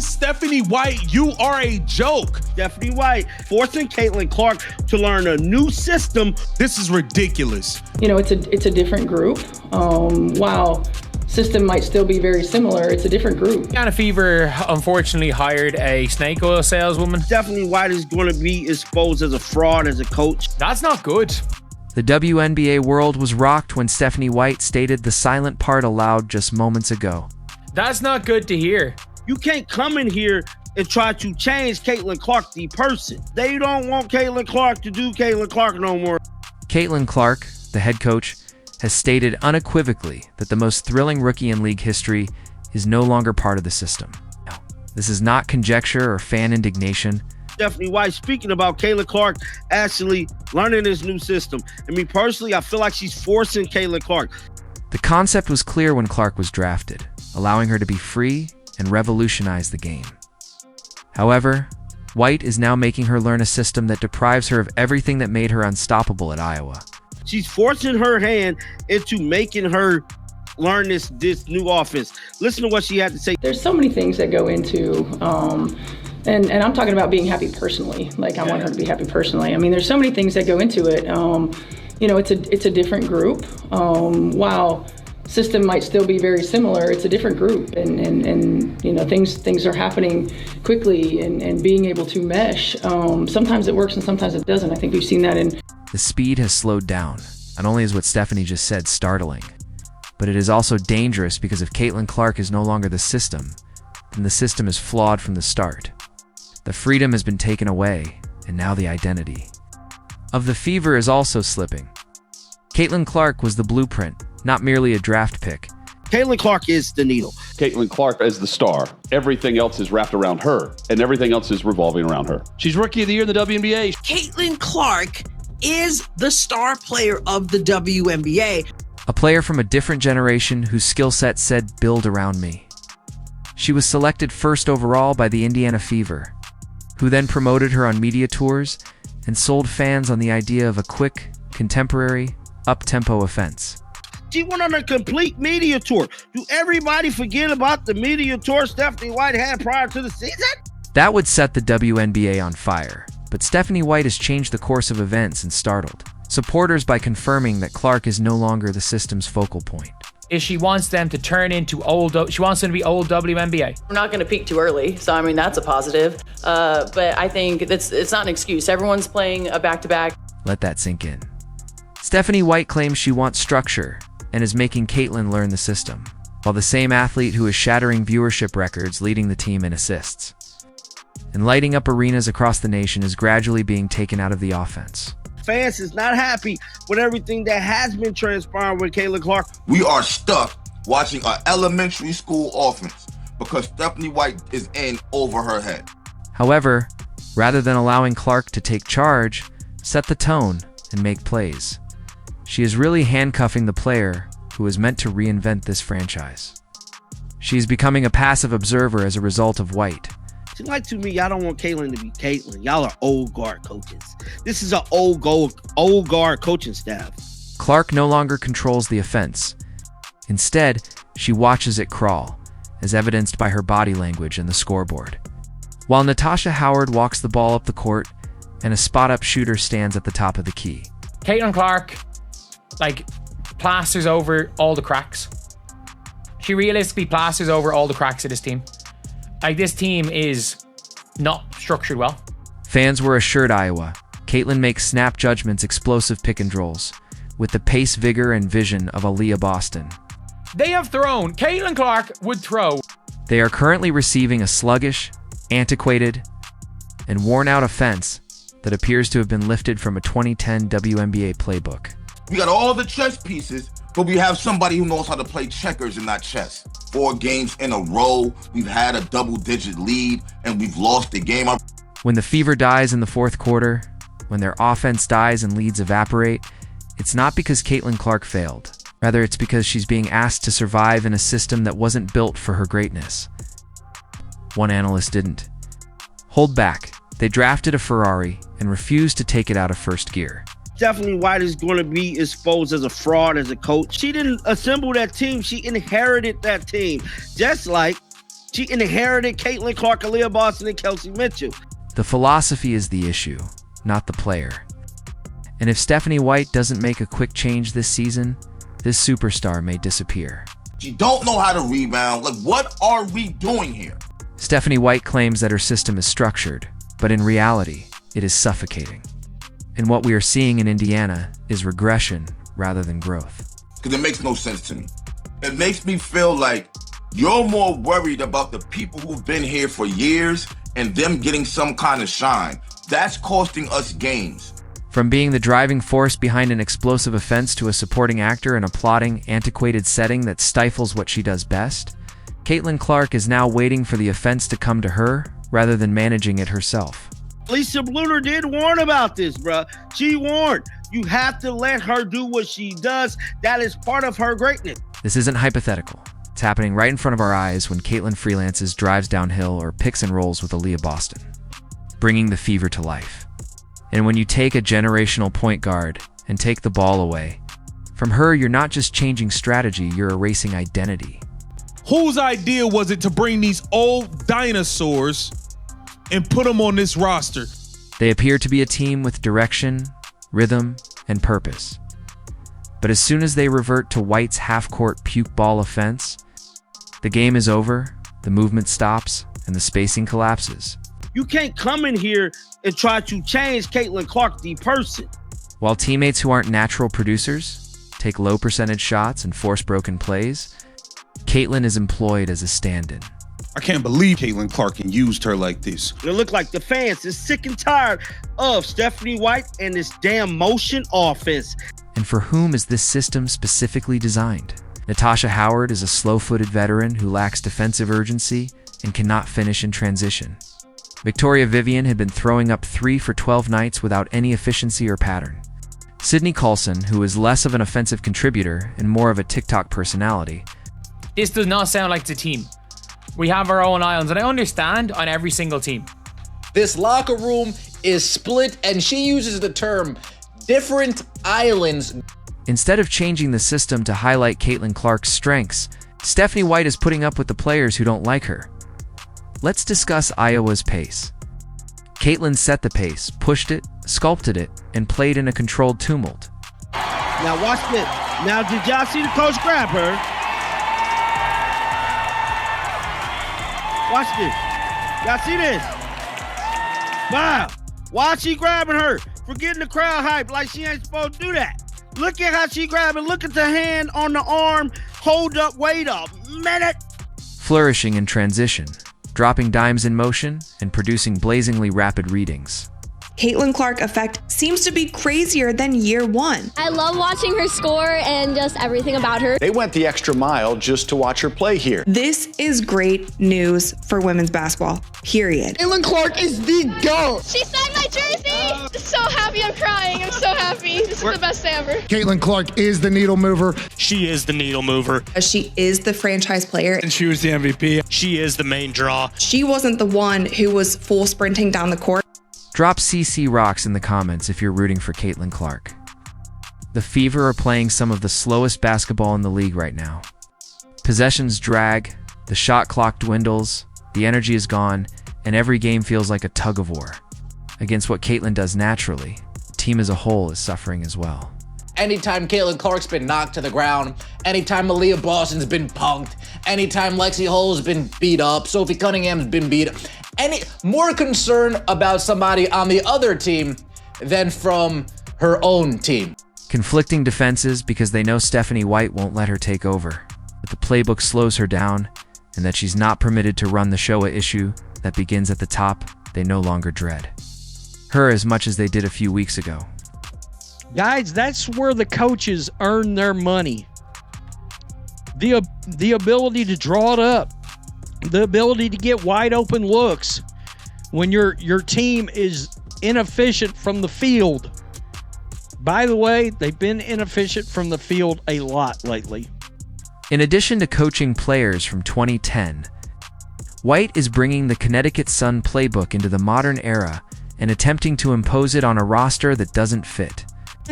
Stephanie White, you are a joke. Stephanie White forcing Caitlin Clark to learn a new system. This is ridiculous. You know, it's a different group. While system might still be very similar, it's a different group. Indiana Fever unfortunately hired a snake oil saleswoman. Stephanie White is going to be exposed as a fraud as a coach. That's not good. The WNBA world was rocked when Stephanie White stated the silent part aloud just moments ago. That's not good to hear. You can't come in here and try to change Caitlin Clark, the person. They don't want Caitlin Clark to do Caitlin Clark no more. Caitlin Clark, the head coach, has stated unequivocally that the most thrilling rookie in league history is no longer part of the system. No, this is not conjecture or fan indignation. Stephanie White speaking about Caitlin Clark actually learning this new system. And me personally, I feel like she's forcing Caitlin Clark. The concept was clear when Clark was drafted, allowing her to be free and revolutionize the game. However, White is now making her learn a system that deprives her of everything that made her unstoppable at Iowa. She's forcing her hand into making her learn this new offense. Listen to what she had to say. There's so many things that go into, and I'm talking about being happy personally. Like, I want her to be happy personally. I mean, there's so many things that go into it. You know, it's a different group. While system might still be very similar, it's a different group, and you know, things are happening quickly, and being able to mesh. Sometimes it works and sometimes it doesn't. I think we've seen that in. The speed has slowed down. Not only is what Stephanie just said startling, but it is also dangerous because if Caitlin Clark is no longer the system, then the system is flawed from the start. The freedom has been taken away, and now the identity of the Fever is also slipping. Caitlin Clark was the blueprint, not merely a draft pick. Caitlin Clark is the needle. Caitlin Clark is the star. Everything else is wrapped around her, and everything else is revolving around her. She's Rookie of the Year in the WNBA. Caitlin Clark is the star player of the WNBA. A player from a different generation whose skill set said, "Build around me." She was selected first overall by the Indiana Fever, who then promoted her on media tours and sold fans on the idea of a quick, contemporary, up-tempo offense. She went on a complete media tour. Do everybody forget about the media tour Stephanie White had prior to the season? That would set the WNBA on fire, but Stephanie White has changed the course of events and startled supporters by confirming that Clark is no longer the system's focal point. Is she wants them to turn into she wants them to be old WNBA. We're not going to peak too early, so I mean, that's a positive. But I think it's not an excuse. Everyone's playing a back-to-back. Let that sink in. Stephanie White claims she wants structure and is making Caitlin learn the system, while the same athlete who is shattering viewership records leading the team in assists and lighting up arenas across the nation is gradually being taken out of the offense. Fans is not happy with everything that has been transpiring with Caitlin Clark. We are stuck watching an elementary school offense because Stephanie White is in over her head. However, rather than allowing Clark to take charge, set the tone, and make plays, she is really handcuffing the player who is meant to reinvent this franchise. She is becoming a passive observer as a result of White. Seems like to me, y'all don't want Caitlin to be Caitlin. Y'all are old guard coaches. This is an old guard coaching staff. Clark no longer controls the offense. Instead, she watches it crawl, as evidenced by her body language and the scoreboard. While Natasha Howard walks the ball up the court, and a spot-up shooter stands at the top of the key. Caitlin Clark, plasters over all the cracks. She realistically plasters over all the cracks of this team. This team is not structured well. Fans were assured Iowa. Caitlin makes snap judgments, explosive pick and rolls, with the pace, vigor, and vision of Aaliyah Boston. They have thrown. Caitlin Clark would throw. They are currently receiving a sluggish, antiquated, and worn-out offense that appears to have been lifted from a 2010 WNBA playbook. We got all the chess pieces, but we have somebody who knows how to play checkers and not chess. 4 games in a row, we've had a double-digit lead, and we've lost the game. When the Fever dies in the fourth quarter, when their offense dies and leads evaporate, it's not because Caitlin Clark failed. Rather, it's because she's being asked to survive in a system that wasn't built for her greatness. One analyst didn't hold back. They drafted a Ferrari and refused to take it out of first gear. Stephanie White is going to be exposed as a fraud as a coach. She didn't assemble that team. She inherited that team. Just like She inherited Caitlin Clark, Aaliyah Boston, and Kelsey Mitchell. The philosophy is the issue, not the player. And if Stephanie White doesn't make a quick change this season, this superstar may disappear. She don't know how to rebound. Like, what are we doing here? Stephanie White claims that her system is structured, but in reality, it is suffocating. And what we are seeing in Indiana is regression rather than growth. Because it makes no sense to me. It makes me feel like you're more worried about the people who've been here for years and them getting some kind of shine. That's costing us games. From being the driving force behind an explosive offense to a supporting actor in a plotting, antiquated setting that stifles what she does best, Caitlin Clark is now waiting for the offense to come to her rather than managing it herself. Lisa Bluter did warn about this, bruh. She warned. You have to let her do what she does. That is part of her greatness. This isn't hypothetical. It's happening right in front of our eyes when Caitlin freelances, drives downhill, or picks and rolls with Aaliyah Boston, bringing the fever to life. And when you take a generational point guard and take the ball away, from her, you're not just changing strategy, you're erasing identity. Whose idea was it to bring these old dinosaurs and put them on this roster? They appear to be a team with direction, rhythm, and purpose. But as soon as they revert to White's half-court puke ball offense, the game is over, the movement stops, and the spacing collapses. You can't come in here and try to change Caitlin Clark, the person. While teammates who aren't natural producers take low percentage shots and force broken plays, Caitlin is employed as a stand-in. I can't believe Caitlin Clark used her like this. It look like the fans is sick and tired of Stephanie White and this damn motion offense. And for whom is this system specifically designed? Natasha Howard is a slow-footed veteran who lacks defensive urgency and cannot finish in transition. Victoria Vivian had been throwing up 3 for 12 nights without any efficiency or pattern. Sydney Coulson, who is less of an offensive contributor and more of a TikTok personality. This does not sound like the team. We have our own islands, and I understand on every single team. This locker room is split, and she uses the term different islands. Instead of changing the system to highlight Caitlin Clark's strengths, Stephanie White is putting up with the players who don't like her. Let's discuss Iowa's pace. Caitlin set the pace, pushed it, sculpted it, and played in a controlled tumult. Now watch this. Now did y'all see the coach grab her? Watch this. Y'all see this? Wow. Why she grabbing her? For getting the crowd hype like she ain't supposed to do that. Look at how she grabbing. Look at the hand on the arm. Hold up. Wait a minute. Flourishing in transition, dropping dimes in motion, and producing blazingly rapid readings. Caitlin Clark effect seems to be crazier than year one. I love watching her score and just everything about her. They went the extra mile just to watch her play here. This is great news for women's basketball, period. Caitlin Clark is the GOAT. She signed my jersey. So happy, I'm crying. I'm so happy. This is the best day ever. Caitlin Clark is the needle mover. She is the needle mover. She is the franchise player. And she was the MVP. She is the main draw. She wasn't the one who was full sprinting down the court. Drop CC Rocks in the comments if you're rooting for Caitlin Clark. The Fever are playing some of the slowest basketball in the league right now. Possessions drag, the shot clock dwindles, the energy is gone, and every game feels like a tug of war. Against what Caitlin does naturally, the team as a whole is suffering as well. Anytime Caitlin Clark's been knocked to the ground, anytime Aaliyah Boston's been punked, anytime Lexi Hull's been beat up, Sophie Cunningham's been beat up, any more concern about somebody on the other team than from her own team. Conflicting defenses because they know Stephanie White won't let her take over, that the playbook slows her down, and that she's not permitted to run the Showa issue that begins at the top they no longer dread. Her as much as they did a few weeks ago. Guys, that's where the coaches earn their money. The ability to draw it up. The ability to get wide open looks when your team is inefficient from the field. By the way, they've been inefficient from the field a lot lately. In addition to coaching players from 2010, White is bringing the Connecticut Sun playbook into the modern era and attempting to impose it on a roster that doesn't fit.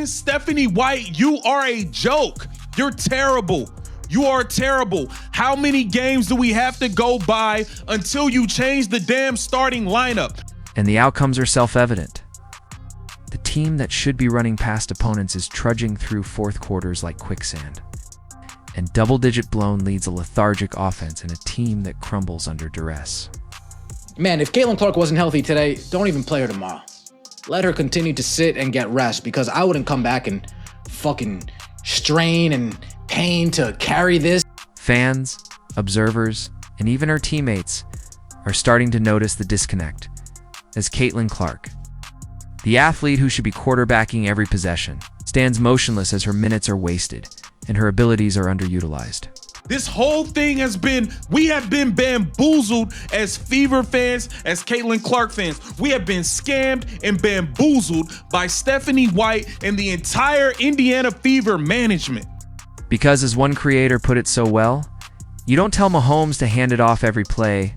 Stephanie White, you are a joke. You're terrible. You are terrible. How many games do we have to go by until you change the damn starting lineup? And the outcomes are self-evident. The team that should be running past opponents is trudging through fourth quarters like quicksand. And double-digit blown leads a lethargic offense and a team that crumbles under duress. Man, if Caitlin Clark wasn't healthy today, don't even play her tomorrow. Let her continue to sit and get rest, because I wouldn't come back and fucking strain and pain to carry this. Fans, observers, and even her teammates are starting to notice the disconnect as Caitlin Clark, the athlete who should be quarterbacking every possession, stands motionless as her minutes are wasted and her abilities are underutilized. This whole thing we have been bamboozled as Fever fans, as Caitlin Clark fans. We have been scammed and bamboozled by Stephanie White and the entire Indiana Fever management. Because as one creator put it so well, you don't tell Mahomes to hand it off every play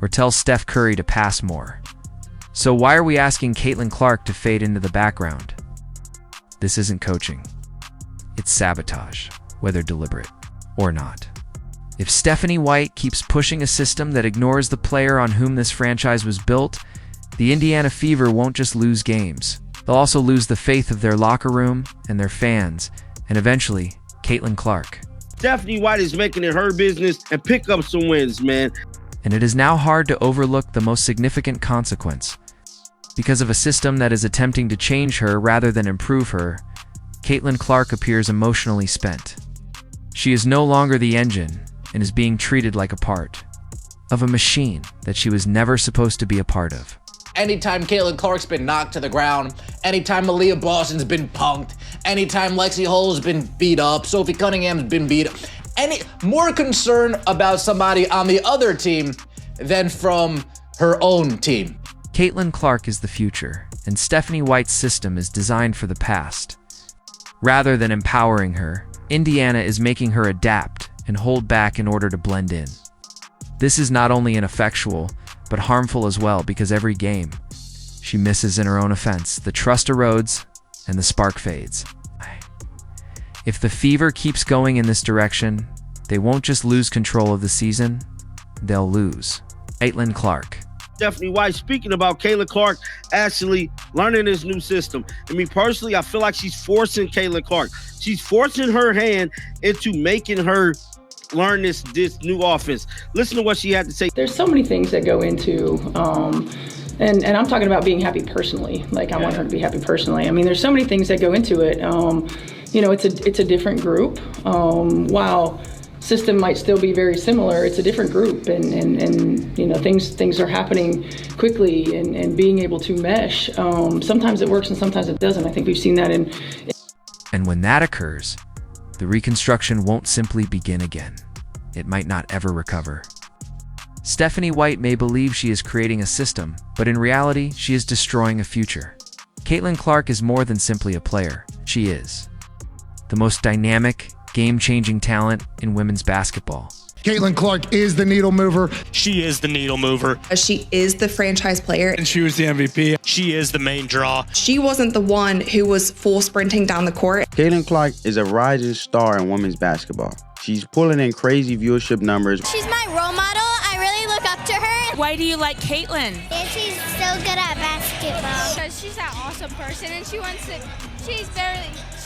or tell Steph Curry to pass more. So why are we asking Caitlin Clark to fade into the background? This isn't coaching. It's sabotage, whether deliberate or not. If Stephanie White keeps pushing a system that ignores the player on whom this franchise was built, the Indiana Fever won't just lose games. They'll also lose the faith of their locker room and their fans, and eventually, Caitlin Clark. Stephanie White is making it her business and pick up some wins, man. And it is now hard to overlook the most significant consequence. Because of a system that is attempting to change her rather than improve her, Caitlin Clark appears emotionally spent. She is no longer the engine and is being treated like a part of a machine that she was never supposed to be a part of. Anytime Caitlin Clark's been knocked to the ground, anytime Malia Boston's been punked, anytime Lexi Hull's been beat up, Sophie Cunningham's been beat up, more concern about somebody on the other team than from her own team. Caitlin Clark is the future, and Stephanie White's system is designed for the past. Rather than empowering her, Indiana is making her adapt and hold back in order to blend in. This is not only ineffectual, but harmful as well, because every game she misses in her own offense, the trust erodes and the spark fades. If the Fever keeps going in this direction, they won't just lose control of the season, they'll lose. Caitlin Clark. Stephanie White, speaking about Caitlin Clark actually learning this new system. I mean, personally, I feel like she's forcing Caitlin Clark. She's forcing her hand into making her learn this new offense. Listen to what she had to say. There's so many things that go into, and I'm talking about being happy personally. Like, I want her to be happy personally. I mean, there's so many things that go into it. You know, it's a different group. While system might still be very similar, it's a different group, and you know, things are happening quickly, and being able to mesh. Sometimes it works and sometimes it doesn't. I think we've seen that in. And when that occurs, the reconstruction won't simply begin again. It might not ever recover. Stephanie White may believe she is creating a system, but in reality, she is destroying a future. Caitlin Clark is more than simply a player. She is the most dynamic, game-changing talent in women's basketball. Caitlin Clark is the needle mover. She is the needle mover. She is the franchise player. And she was the MVP. She is the main draw. She wasn't the one who was full sprinting down the court. Caitlin Clark is a rising star in women's basketball. She's pulling in crazy viewership numbers. She's my role model. I really look up to her. Why do you like Caitlin? And she's so good at basketball. Because she's that awesome person, and she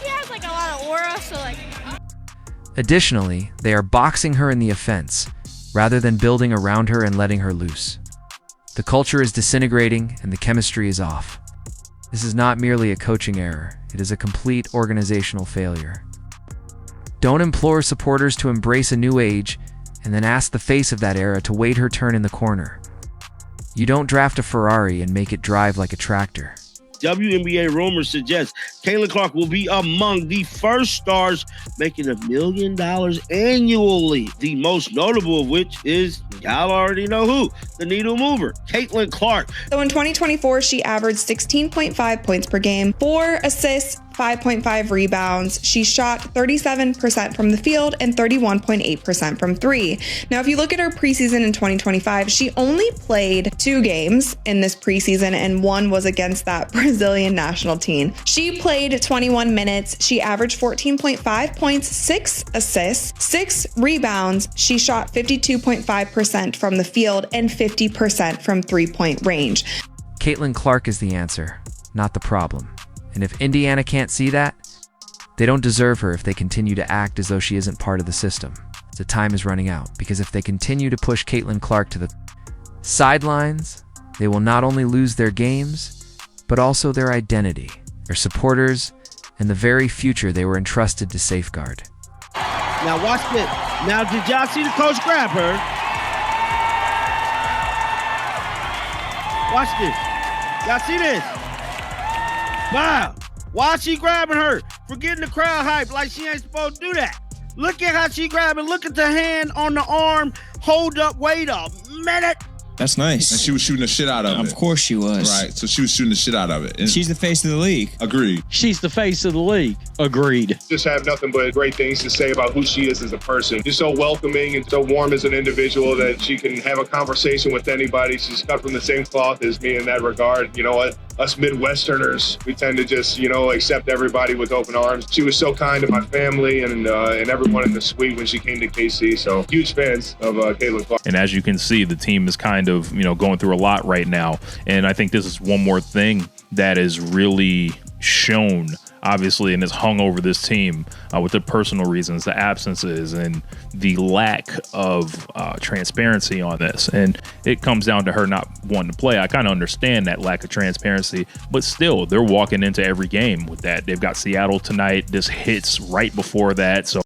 has like a lot of aura, so like. Additionally, they are boxing her in the offense, rather than building around her and letting her loose. The culture is disintegrating and the chemistry is off. This is not merely a coaching error, it is a complete organizational failure. Don't implore supporters to embrace a new age and then ask the face of that era to wait her turn in the corner. You don't draft a Ferrari and make it drive like a tractor. WNBA rumors suggest Caitlin Clark will be among the first stars making $1 million annually. The most notable of which is, y'all already know who, the needle mover, Caitlin Clark. So in 2024, she averaged 16.5 points per game, 4 assists, 5.5 rebounds. She shot 37% from the field and 31.8% from three. Now, if you look at her preseason in 2025, she only played 2 games in this preseason, and one was against that Brazilian national team. She played 21 minutes. She averaged 14.5 points, 6 assists, 6 rebounds. She shot 52.5% from the field and 50% from three-point range. Caitlin Clark is the answer, not the problem. And if Indiana can't see that, they don't deserve her if they continue to act as though she isn't part of the system. The time is running out, because if they continue to push Caitlin Clark to the sidelines, they will not only lose their games, but also their identity, their supporters, and the very future they were entrusted to safeguard. Now watch this. Now, did y'all see the coach grab her? Watch this. Y'all see this? Wow. Why she grabbing her? For getting the crowd hype like she ain't supposed to do that. Look at how she grabbing. Look at the hand on the arm. Hold up, wait a minute. That's nice. And she was shooting the shit out of it. Of course she was. Right, so she was shooting the shit out of it. And she's the face of the league. Agreed. She's the face of the league. Agreed. Just have nothing but great things to say about who she is as a person. She's so welcoming and so warm as an individual that she can have a conversation with anybody. She's cut from the same cloth as me in that regard. You know what? Us Midwesterners, we tend to just, accept everybody with open arms. She was so kind to my family and everyone in the suite when she came to KC. So huge fans of Caitlin Clark. And as you can see, the team is kind of, going through a lot right now. And I think this is one more thing that is really shown, obviously, and is hung over this team with the personal reasons, the absences, and the lack of transparency on this. And it comes down to her not wanting to play. I kind of understand that lack of transparency, but still, they're walking into every game with that. They've got Seattle tonight. This hits right before that. So